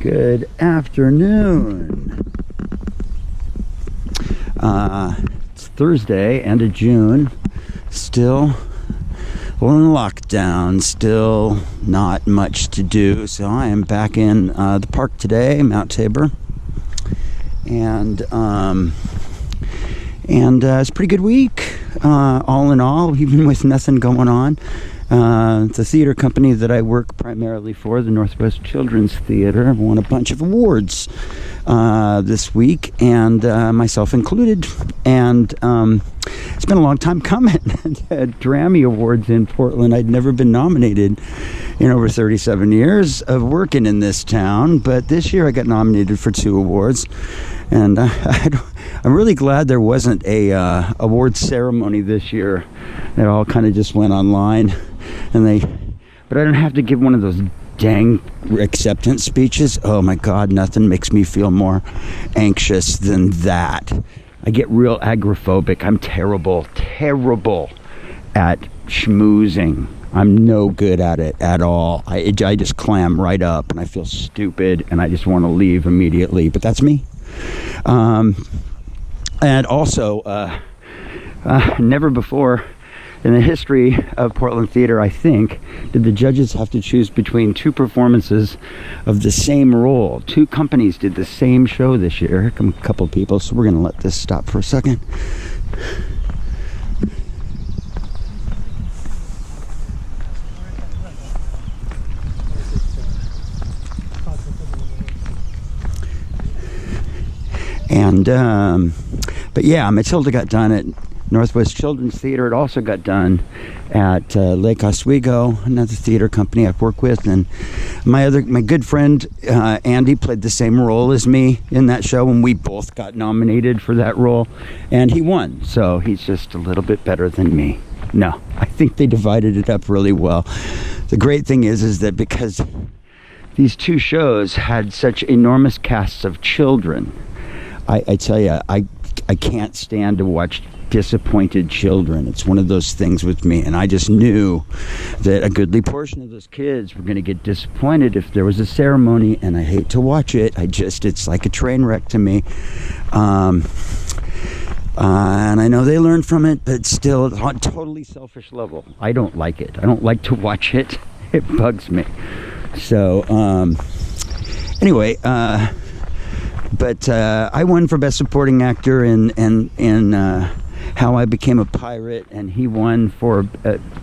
Good afternoon. It's Thursday, end of June. Still in lockdown, still not much to do. So I am back in the park today, Mount Tabor. And it's a pretty good week, all in all, even with nothing going on. The theater company that I work primarily for, the Northwest Children's Theater, won a bunch of awards this week, and myself included. And it's been a long time coming. At Grammy Awards in Portland, I'd never been nominated in over 37 years of working in this town, but this year I got nominated for 2 awards. And I'm really glad there wasn't a award ceremony this year. It all kind of just went online, but I don't have to give one of those dang acceptance speeches. Oh my God, nothing makes me feel more anxious than that. I get real agoraphobic. I'm terrible at schmoozing. I'm no good at it at all. I just clam right up and I feel stupid and I just want to leave immediately. But that's me. And also, never before in the history of Portland theater, I think, did the judges have to choose between 2 performances of the same role. 2 companies did the same show this year. Here come a couple people, so we're going to let this stop for a second. And but yeah, Matilda got done at Northwest Children's Theater. It also got done at Lake Oswego, another theater company I've worked with, and my good friend Andy played the same role as me in that show, and we both got nominated for that role, and he won. So he's just a little bit better than me. No, I think they divided it up really well. The great thing is that because these 2 shows had such enormous casts of children, I tell you, I can't stand to watch disappointed children. It's one of those things with me, and I just knew that a goodly portion of those kids were going to get disappointed if there was a ceremony, and I hate to watch it. It's like a train wreck to me. And I know they learned from it, but still, on a totally selfish level, I don't like it. I don't like to watch it. It bugs me. So, anyway, but I won for Best Supporting Actor in How I Became a Pirate, and he won for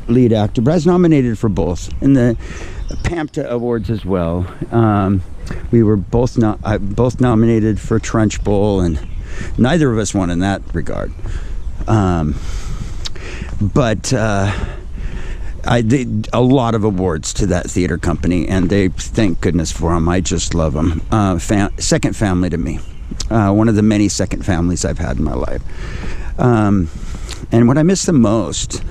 Lead Actor. But I was nominated for both in the PAMTA Awards as well. We were both nominated for Trunchbull, and neither of us won in that regard. But I did a lot of awards to that theater company, and they, thank goodness for them. I just love them. Second family to me. One of the many second families I've had in my life. And what I miss the most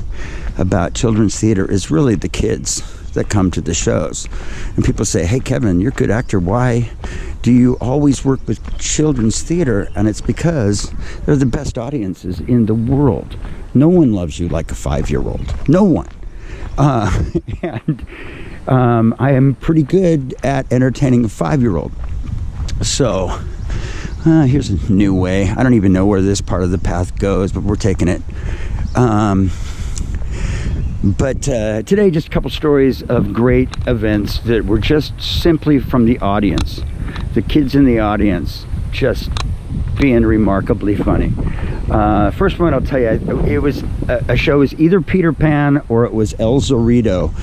about children's theater is really the kids that come to the shows. And people say, hey, Kevin, you're a good actor. Why do you always work with children's theater? And it's because they're the best audiences in the world. No one loves you like a 5-year-old. No one. And I am pretty good at entertaining a 5-year-old. So here's a new way. I don't even know where this part of the path goes, but we're taking it. But today, just a couple stories of great events that were just simply from the audience. The kids in the audience just being remarkably funny. First one, I'll tell you, it was a show was either Peter Pan or it was El Zorrito.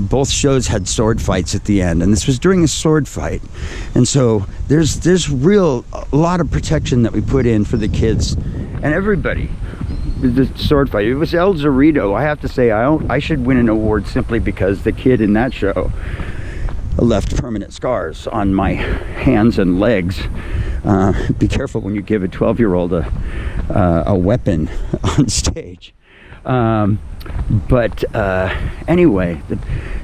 Both shows had sword fights at the end, and this was during a sword fight. And so there's a lot of protection that we put in for the kids and everybody. The sword fight. It was El Zorrito. I have to say, I should win an award simply because the kid in that show left permanent scars on my hands and legs. Be careful when you give a 12-year-old a weapon on stage. But anyway,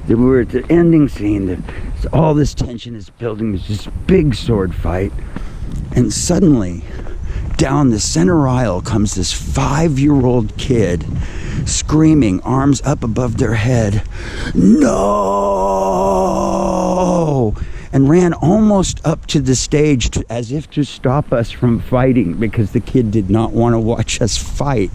we were at the ending scene. All this tension is building. There's this big sword fight, and suddenly, down the center aisle comes this 5-year-old kid screaming, arms up above their head, "No!" And and ran almost up to the stage as if to stop us from fighting, because the kid did not want to watch us fight,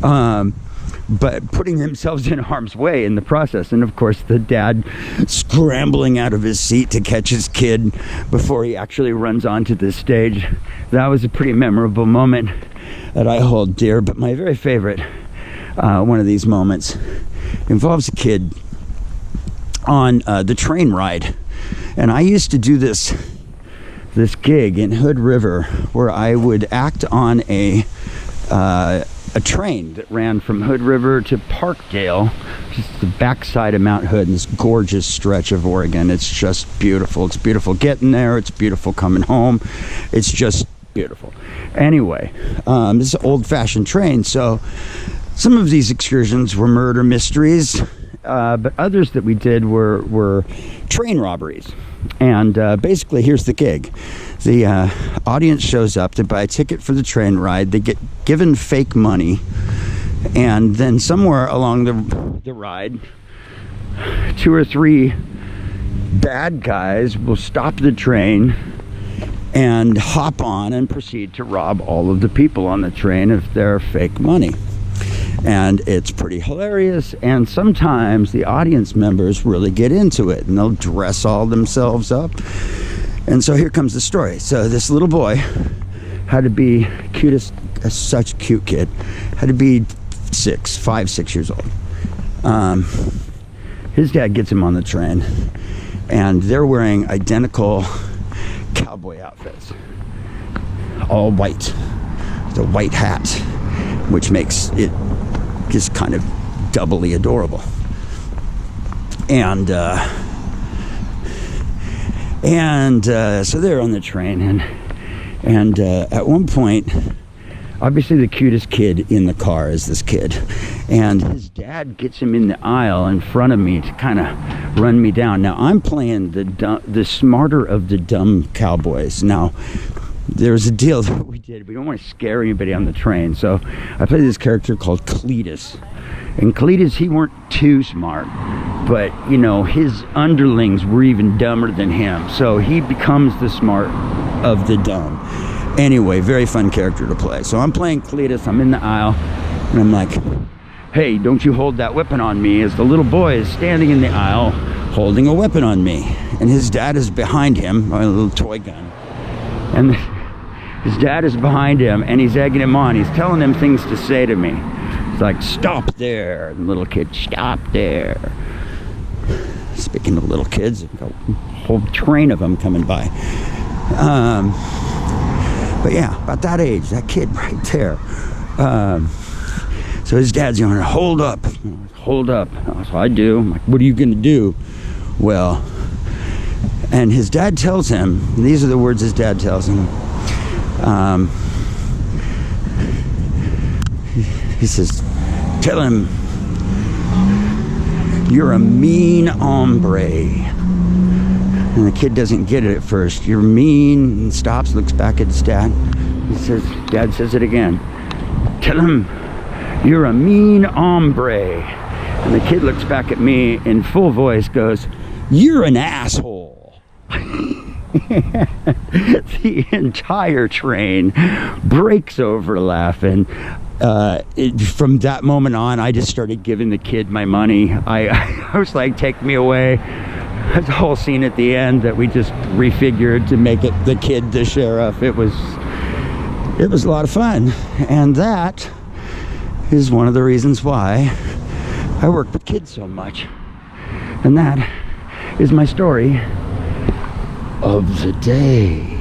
but putting themselves in harm's way in the process. And of course the dad scrambling out of his seat to catch his kid before he actually runs onto the stage. That was a pretty memorable moment that I hold dear. But my very favorite one of these moments involves a kid on the train ride. And I used to do this gig in Hood River where I would act on a train that ran from Hood River to Parkdale, just the backside of Mount Hood, in this gorgeous stretch of Oregon. It's just beautiful. It's beautiful getting there. It's beautiful coming home. It's just beautiful. Anyway, this is an old-fashioned train, so some of these excursions were murder mysteries, but others that we did were train robberies. And basically, here's the gig. The audience shows up to buy a ticket for the train ride. They get given fake money, and then somewhere along the ride, 2 or 3 bad guys will stop the train and hop on and proceed to rob all of the people on the train of their fake money. And it's pretty hilarious, and sometimes the audience members really get into it, and they'll dress all themselves up. And so here comes the story. So this little boy had to be such a cute kid, had to be 5, 6 years old. His dad gets him on the train, and they're wearing identical cowboy outfits, all white, the white hat, which makes it just kind of doubly adorable. And so they're on the train, and at one point, obviously the cutest kid in the car is this kid, and his dad gets him in the aisle in front of me to kind of run me down. Now I'm playing the smarter of the dumb cowboys. Now there's a deal that we did. We don't want to scare anybody on the train, so I played this character called Cletus. And Cletus, he weren't too smart, but you know, his underlings were even dumber than him, so he becomes the smart of the dumb. Anyway, very fun character to play. So I'm playing Cletus, I'm in the aisle, and I'm like, hey, don't you hold that weapon on me, as the little boy is standing in the aisle holding a weapon on me, and his dad is behind him, a little toy gun, and his dad is behind him, and he's egging him on. He's telling him things to say to me. He's like, stop there. And the little kid, stop there. Speaking of little kids, a whole train of them coming by. But yeah, about that age, that kid right there. So his dad's going, hold up. Hold up. So I do. I'm like, what are you going to do? Well, and his dad tells him, and these are the words his dad tells him. He says, tell him, you're a mean hombre. And the kid doesn't get it at first. You're mean, and stops, looks back at his dad. Dad says it again. Tell him, you're a mean hombre. And the kid looks back at me in full voice, goes, you're an asshole. The entire train breaks over laughing. From that moment on, I just started giving the kid my money. I was like, take me away. There's a whole scene at the end that we just refigured to make it the kid the sheriff. It was a lot of fun, and that is one of the reasons why I work with kids so much. And that is my story of the day.